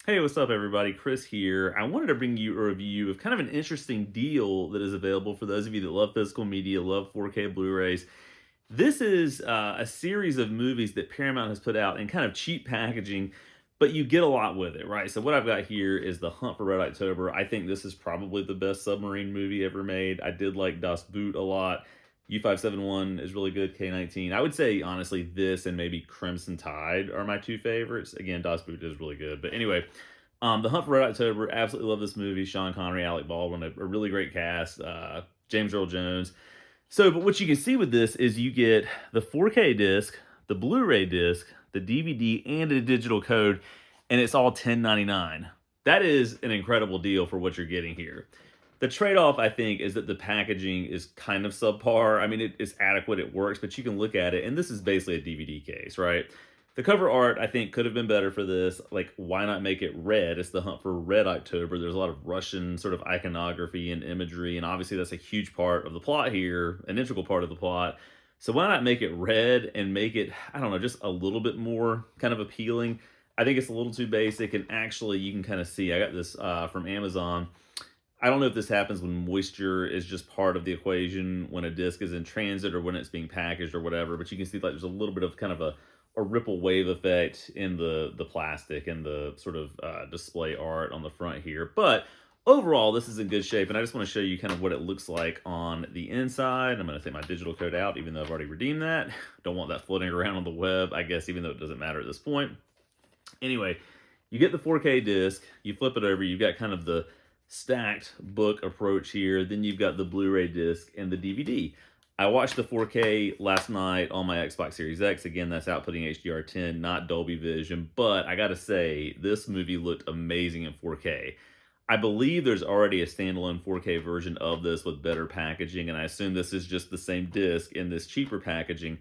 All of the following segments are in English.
Hey, what's up, everybody? Chris here. I wanted to bring you a review of kind of an interesting deal that is available for those of you that love physical media, love 4K Blu-rays. This is a series of movies that Paramount has put out in kind of cheap packaging, but you get a lot with it, right? So what I've got here is The Hunt for Red October. I think this is probably the best submarine movie ever made. I did like Das Boot a lot. U571 is really good. K-19. I would say, honestly, this and maybe Crimson Tide are my two favorites. Again, Das Boot is really good. But anyway, The Hunt for Red October, absolutely love this movie. Sean Connery, Alec Baldwin, a really great cast. James Earl Jones. So, but what you can see with this is you get the 4K disc, the Blu-ray disc, the DVD, and a digital code, and it's all $10.99. That is an incredible deal for what you're getting here. The trade-off, I think, is that the packaging is kind of subpar. I mean, it's adequate, it works, but you can look at it, and this is basically a DVD case, right? The cover art, I think, could have been better for this. Like, why not make it red? It's the Hunt for Red October. There's a lot of Russian sort of iconography and imagery, and obviously that's a huge part of the plot here, an integral part of the plot. So why not make it red and make it, I don't know, just a little bit more kind of appealing? I think it's a little too basic, and actually you can kind of see, I got this from Amazon. I don't know if this happens when moisture is just part of the equation when a disc is in transit or when it's being packaged or whatever, but you can see like there's a little bit of kind of a ripple wave effect in the plastic and the sort of display art on the front here. But overall, this is in good shape, and I just want to show you kind of what it looks like on the inside. I'm going to take my digital code out, even though I've already redeemed that. Don't want that floating around on the web, I guess, even though it doesn't matter at this point. Anyway, you get the 4K disc, you flip it over, you've got kind of the stacked book approach here. Then you've got the Blu-ray disc and the DVD. I watched the 4K last night on my Xbox Series X. Again, that's outputting HDR10, not Dolby Vision. But I gotta say, this movie looked amazing in 4K. I believe there's already a standalone 4K version of this with better packaging, and I assume this is just the same disc in this cheaper packaging.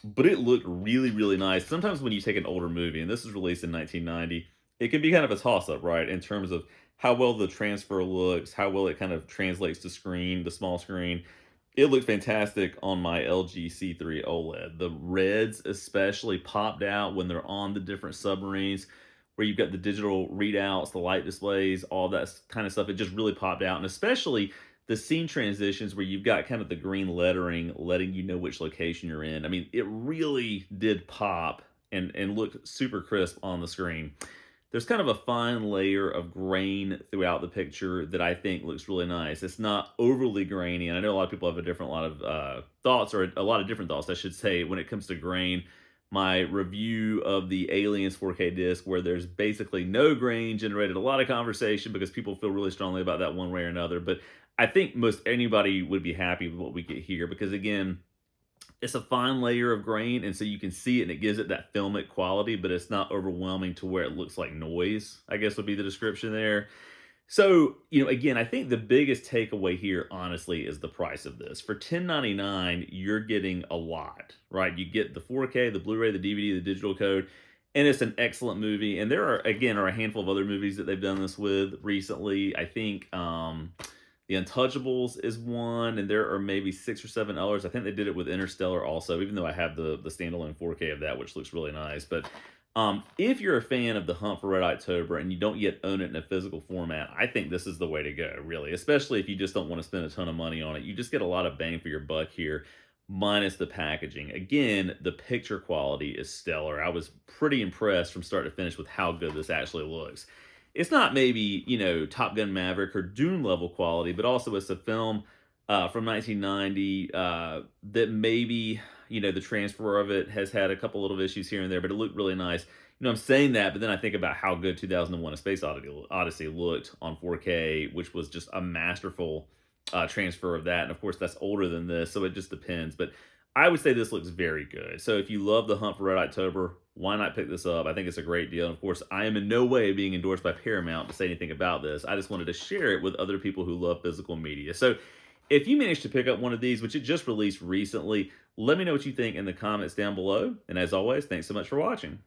But it looked really, really nice. Sometimes when you take an older movie, and this was released in 1990, it can be kind of a toss-up, right? In terms of how well the transfer looks, how well it kind of translates to screen, the small screen. It looked fantastic on my LG C3 OLED. The reds especially popped out when they're on the different submarines, where you've got the digital readouts, the light displays, all that kind of stuff. It just really popped out. And especially the scene transitions where you've got kind of the green lettering letting you know which location you're in. I mean, it really did pop and look super crisp on the screen. There's kind of a fine layer of grain throughout the picture that I think looks really nice. It's not overly grainy, and I know a lot of people have a lot of thoughts, or a lot of different thoughts, I should say, when it comes to grain. My review of the Aliens 4K disc, where there's basically no grain, generated a lot of conversation because people feel really strongly about that one way or another. But I think most anybody would be happy with what we get here because, again, it's a fine layer of grain, and so you can see it, and it gives it that filmic quality, but it's not overwhelming to where it looks like noise, I guess would be the description there. So, again, I think the biggest takeaway here, honestly, is the price of this. For $10.99, you're getting a lot, right? You get the 4K, the Blu-ray, the DVD, the digital code, and it's an excellent movie. And there are, again, a handful of other movies that they've done this with recently. I think The Untouchables is one, and there are maybe 6 or 7 others. I think they did it with Interstellar also, even though I have the standalone 4K of that, which looks really nice. But if you're a fan of The Hunt for Red October and you don't yet own it in a physical format, I think this is the way to go, really, especially if you just don't want to spend a ton of money on it. You just get a lot of bang for your buck here, minus the packaging. Again, the picture quality is stellar. I was pretty impressed from start to finish with how good this actually looks. It's not maybe, Top Gun Maverick or Dune level quality, but also it's a film from 1990 that maybe, the transfer of it has had a couple little issues here and there, but it looked really nice. I'm saying that, but then I think about how good 2001: A Space Odyssey looked on 4K, which was just a masterful transfer of that. And of course, that's older than this, so it just depends. But I would say this looks very good. So if you love The Hunt for Red October, why not pick this up? I think it's a great deal. And of course, I am in no way being endorsed by Paramount to say anything about this. I just wanted to share it with other people who love physical media. So if you managed to pick up one of these, which it just released recently, let me know what you think in the comments down below. And as always, thanks so much for watching.